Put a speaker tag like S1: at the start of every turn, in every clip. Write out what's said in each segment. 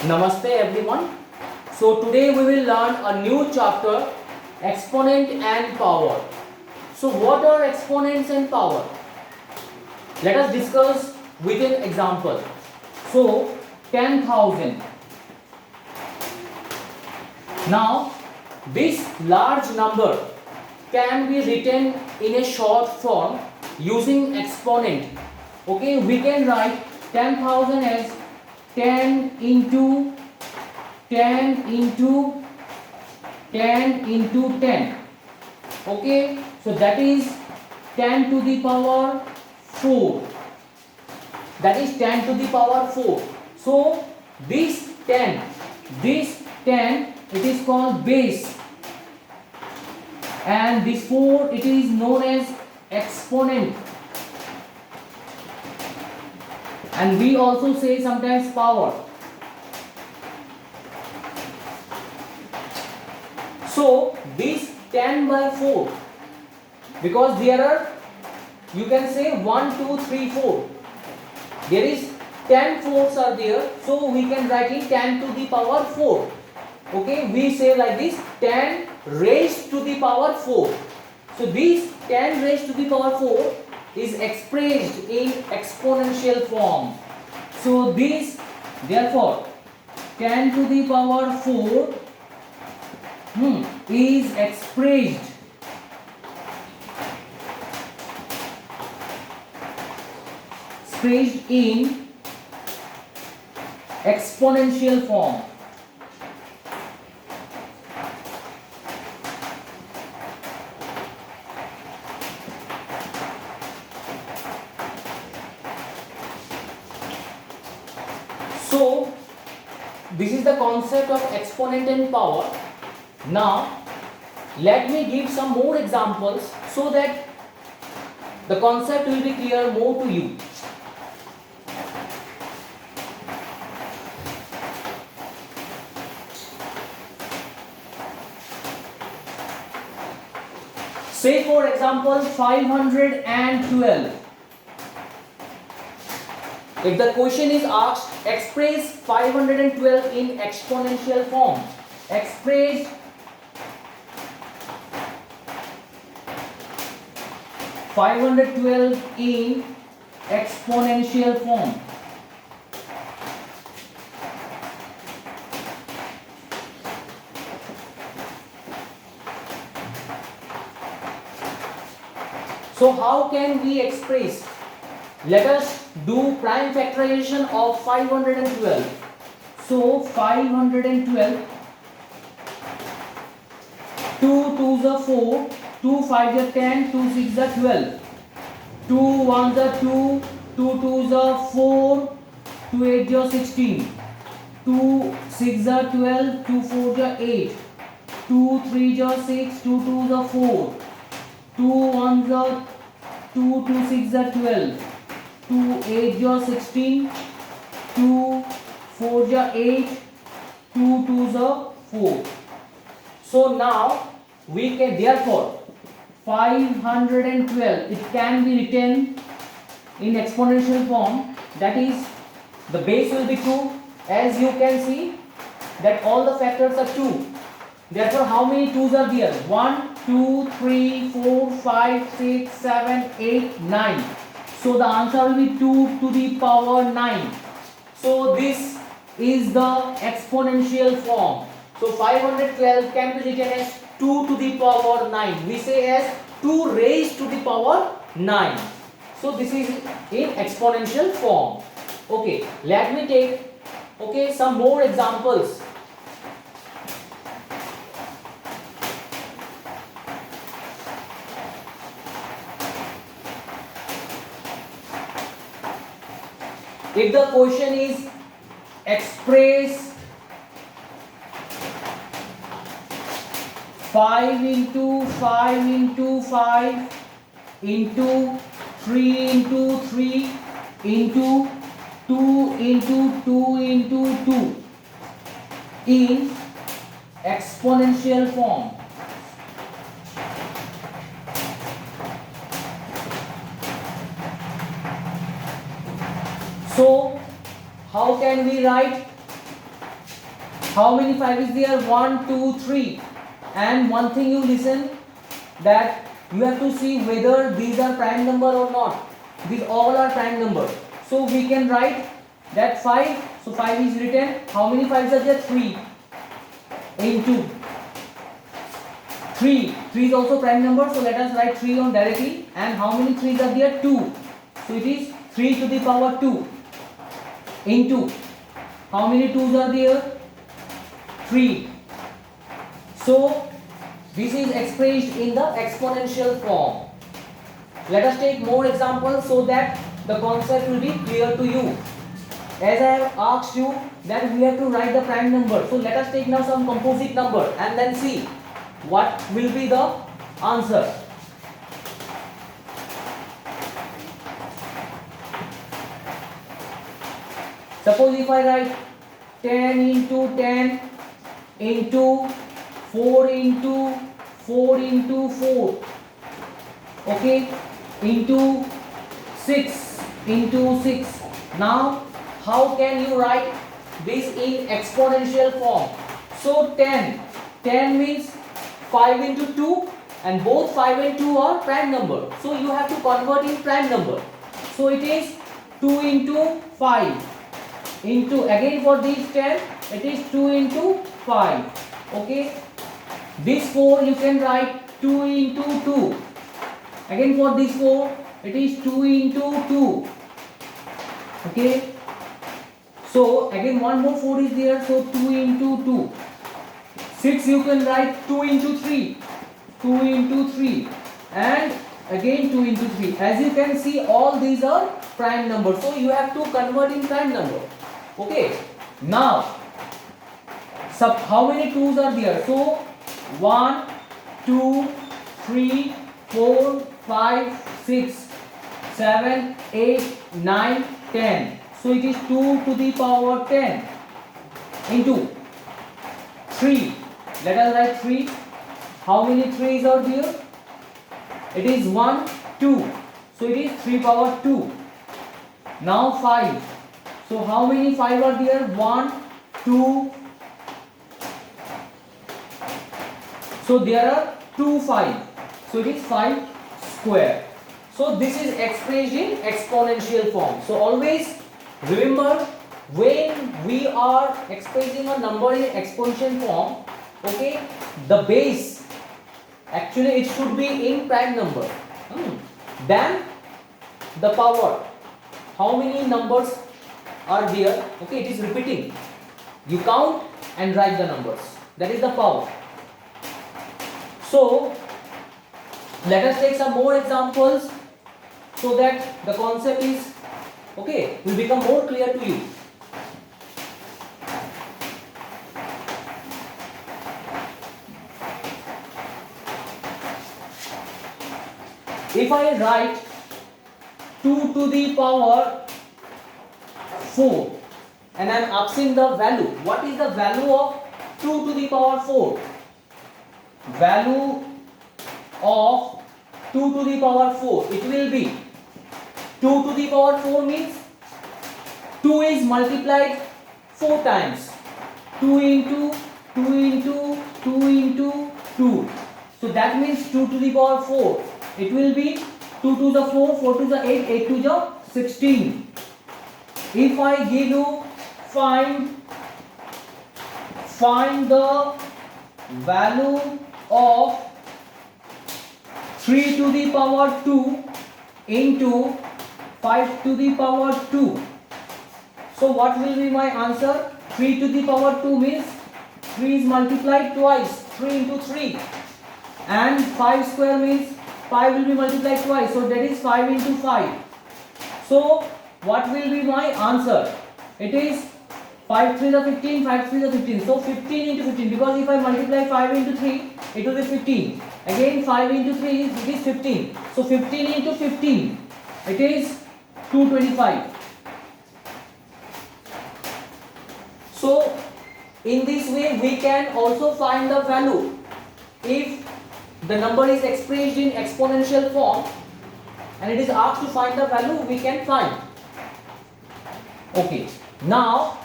S1: Namaste everyone. So today we will learn a new chapter, exponent and power. So what are exponents and power? Let us discuss with an example. So 10,000. Now this large number can be written in a short form using exponent. Okay, we can write 10,000 as 10 into 10 into 10 into 10. Okay, so that is 10 to the power 4. That is 10 to the power 4. So this 10, it is called base, and this 4 it is known as exponent, and we also say sometimes power. So this 10 by 4, because there are, you can say 1 2 3 4, there is 10 fours are there, so we can write in 10 to the power 4. Okay, we say like this, 10 raised to the power 4. So this 10 raised to the power 4 is expressed in exponential form. So this, therefore 10 to the power 4 is expressed in exponential form. So this is the concept of exponent and power. Now let me give some more examples so that the concept will be clear more to you. Say for example 512. If the question is asked, express 512 in exponential form. Express 512 in exponential form. So how can we express? Let us do prime factorization of 512. So 512, 2 2s are 4, 2 5s are 10, 2 6s are 12, 2 1s are 2, 2 2s are 4, 2 8s are 16, 2 6s are 12, 2 4s are 8, 2 3s are 6, 2 2s are 4, 2 1s are 2, 2 6s are 12, 2 8s are 16, 2 4s are 8, 2 2s are 4. So now we can, therefore 512, it can be written in exponential form, that is the base will be 2. As you can see that all the factors are 2. Therefore how many 2s are there? 1 2 3 4 5 6 7 8 9. So the answer will be 2 to the power 9. So this is the exponential form. So 512 can be written as 2 to the power 9. We say as 2 raised to the power 9. So this is in exponential form. Okay, let me take some more examples. If the question is express 5 into 5 into 5 into 3 into 3 into 2 into 2 into 2 in exponential form. So how can we write? How many 5 is there? 1, 2, 3. And one thing you listen, that you have to see whether these are prime number or not. These all are prime number. So we can write that 5. So 5 is written. How many 5s are there? 3 into 3. 3 is also prime number. So let us write 3 on directly. And how many 3s are there? 2. So it is 3 to the power 2 into how many 2s are there? 3. So this is expressed in the exponential form. Let us take more examples so that the concept will be clear to you. As I have asked you that we have to write the prime number. So let us take now some composite number and then see what will be the answer. Suppose if I write 10 into 10 into 4 into 4 into 4, okay, into 6 into 6. Now how can you write this in exponential form? So 10 means 5 into 2, and both 5 and 2 are prime number. So you have to convert in prime number. So it is 2 into 5 into, again for this 10 it is 2 into 5. Okay, this 4 you can write 2 into 2. Again for this 4 it is 2 into 2. Okay, so again one more 4 is there, so 2 into 2. 6 you can write 2 into 3. 2 into 3 and again 2 into 3. As you can see, all these are prime numbers, so you have to convert in prime number. Okay, now how many 2's are there? So 1, 2, 3, 4, 5, 6, 7, 8, 9, 10. So it is 2 to the power 10 into 3. Let us write 3. How many 3's are there? It is 1, 2. So it is 3 power 2. Now 5. So how many 5 are there? 1, 2. So there are 2 5. So it is 5 square. So this is expressed in exponential form. So always remember, when we are expressing a number in exponential form, okay, the base actually it should be in prime number. Then the power. How many numbers are there? Okay, it is repeating. You count and write the numbers. That is the power. So let us take some more examples so that the concept is okay, will become more clear to you. If I write 2 to the power 4 and I am asking the value, what is the value of 2 to the power 4? Value of 2 to the power 4, it will be 2 to the power 4 means 2 is multiplied 4 times. 2 into 2 into 2 into 2. So that means 2 to the power 4. It will be 2 to the 4, 4 to the 8, 8 to the 16. If I give you find the value of 3 to the power 2 into 5 to the power 2. So what will be my answer? 3 to the power 2 means 3 is multiplied twice, 3 into 3. And 5 square means 5 will be multiplied twice, so that is 5 into 5. So what will be my answer? It is 5 3 is 15, 5 3 is 15. So 15 into 15, because if I multiply 5 into 3, it will be 15. Again 5 into 3 it is 15. So 15 into 15, it is 225. So in this way we can also find the value. If the number is expressed in exponential form and it is asked to find the value, we can find. Okay, now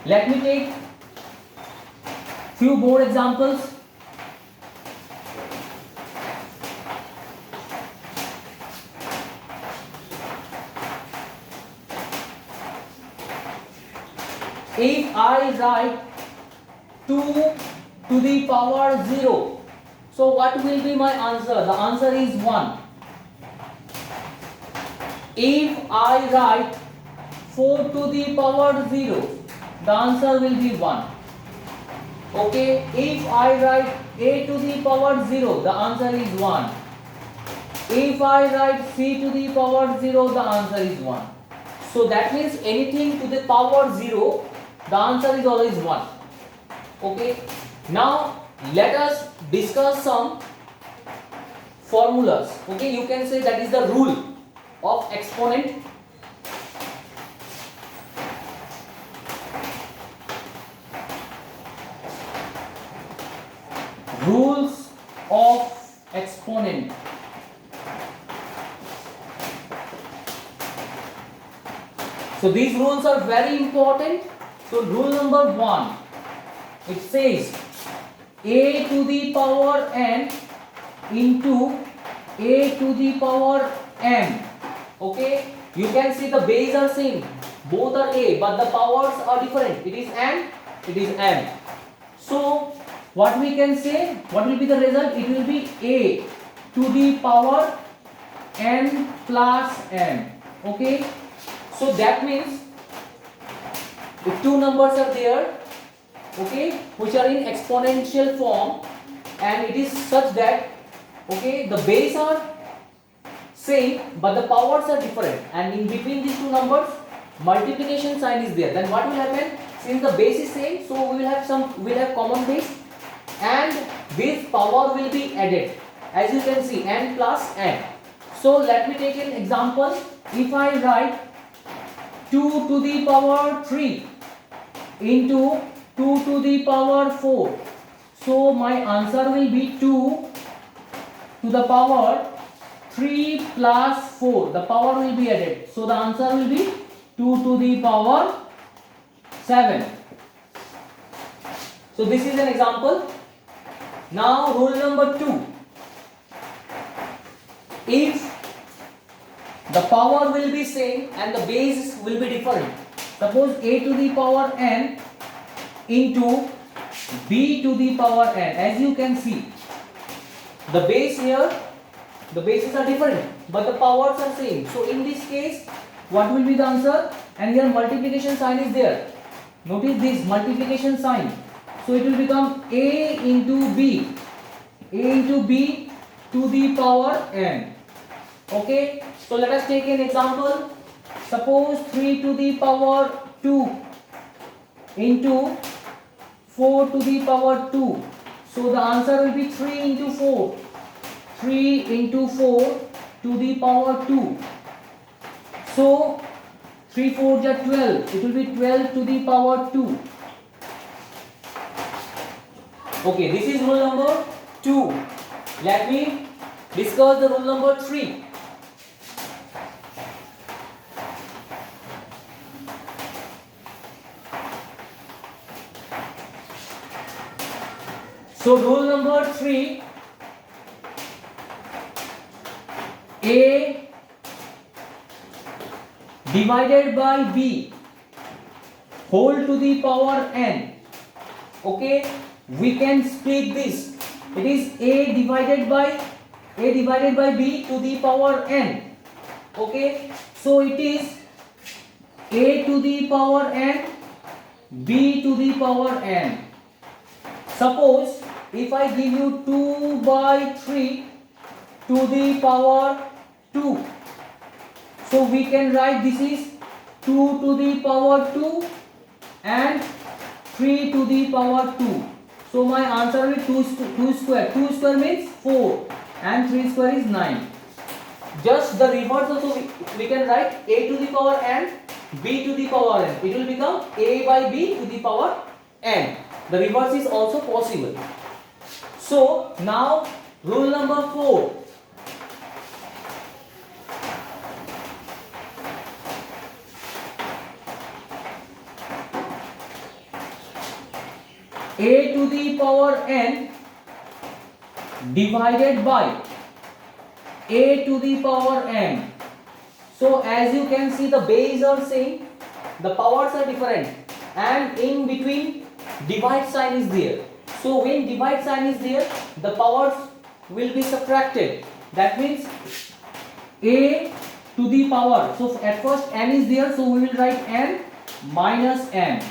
S1: Let me take few more examples. If I write 2 to the power 0, so what will be my answer? The answer is 1. If I write 4 to the power 0, the answer will be 1. Okay, if I write a to the power 0, the answer is 1. If I write c to the power 0, the answer is 1. So that means anything to the power 0, the answer is always 1. Okay, now let us discuss some formulas. Okay, you can say that is the rule of exponent. Rules of exponent. So these rules are very important. So rule number 1, it says a to the power n into a to the power m. Okay, you can see the base are same, both are a, but the powers are different. It is n, it is m. So what we can say, what will be the result? It will be a to the power n plus m. Okay, so that means if two numbers are there, okay, which are in exponential form, and it is such that, okay, the base are same but the powers are different, and in between these two numbers multiplication sign is there, then what will happen? Since the base is same, so we will have common base, and this power will be added, as you can see, n plus n. So let me take an example. If I write 2 to the power 3 into 2 to the power 4, so my answer will be 2 to the power 3 plus 4, the power will be added, so the answer will be 2 to the power 7. So this is an example. Now rule number 2, if the power will be same and the base will be different, suppose a to the power n into b to the power n, as you can see, the base here, the bases are different but the powers are same. So in this case, what will be the answer? And here multiplication sign is there. Notice this multiplication sign. So it will become a into b to the power n. Okay, so let us take an example. Suppose 3 to the power 2 into 4 to the power 2. So the answer will be 3 into 4. 3 into 4 to the power 2. So 3 4 is 12. It will be 12 to the power 2. Okay, this is rule number 2. Let me discuss the rule number 3. So rule number 3, a divided by b whole to the power n. Okay, we can split this. It is a divided by b to the power n. Okay, so it is a to the power n, b to the power n. Suppose if I give you 2 by 3 to the power 2, so we can write this is 2 to the power 2 and 3 to the power 2. So my answer will be 2 square. 2 square means 4 and 3 square is 9. Just the reverse also we can write a to the power n, b to the power n. It will become a by b to the power n. The reverse is also possible. So now rule number 4. a to the power n divided by a to the power n. So as you can see, the base are same, the powers are different, and in between divide sign is there. So when divide sign is there, the powers will be subtracted. That means a to the power. So at first n is there, so we will write n minus n.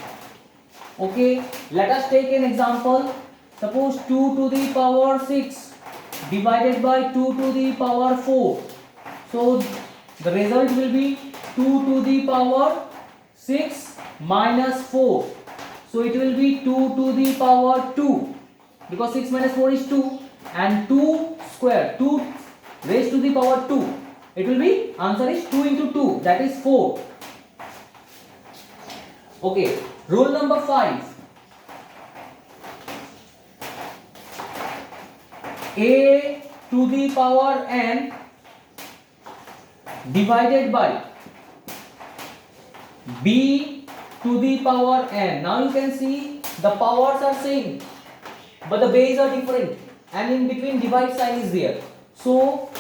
S1: Okay, let us take an example. Suppose 2 to the power 6 divided by 2 to the power 4. So the result will be 2 to the power 6 minus 4. So it will be 2 to the power 2, because 6 minus 4 is 2, and 2 square, 2 raised to the power 2. It will be, answer is 2 into 2, that is 4. Okay, rule number 5. A to the power n divided by b to the power n. Now you can see the powers are same, but the base are different, and in between divide sign is there. So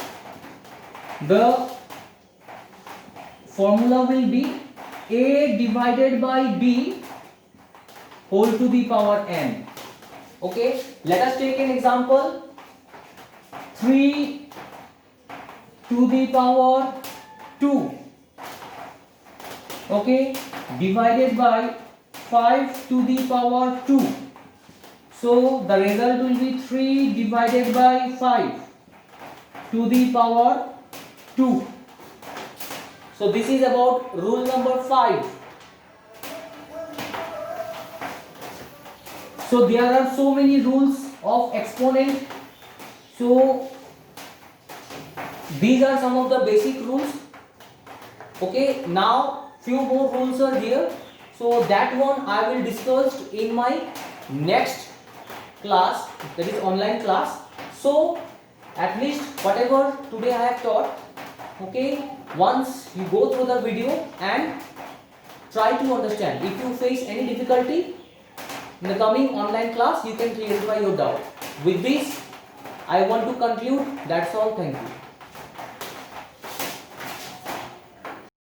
S1: the formula will be a divided by b whole to the power n. Okay, let us take an example. 3 to the power 2, okay, divided by 5 to the power 2. So the result will be 3 divided by 5 to the power 2. So this is about rule number 5. So there are so many rules of exponent. So these are some of the basic rules. Okay, now few more rules are here. So that one I will discuss in my next class, that is online class. So at least whatever today I have taught, okay, once you go through the video and try to understand. If you face any difficulty in the coming online class, you can clarify your doubt. With this I want to conclude. That's all. Thank you.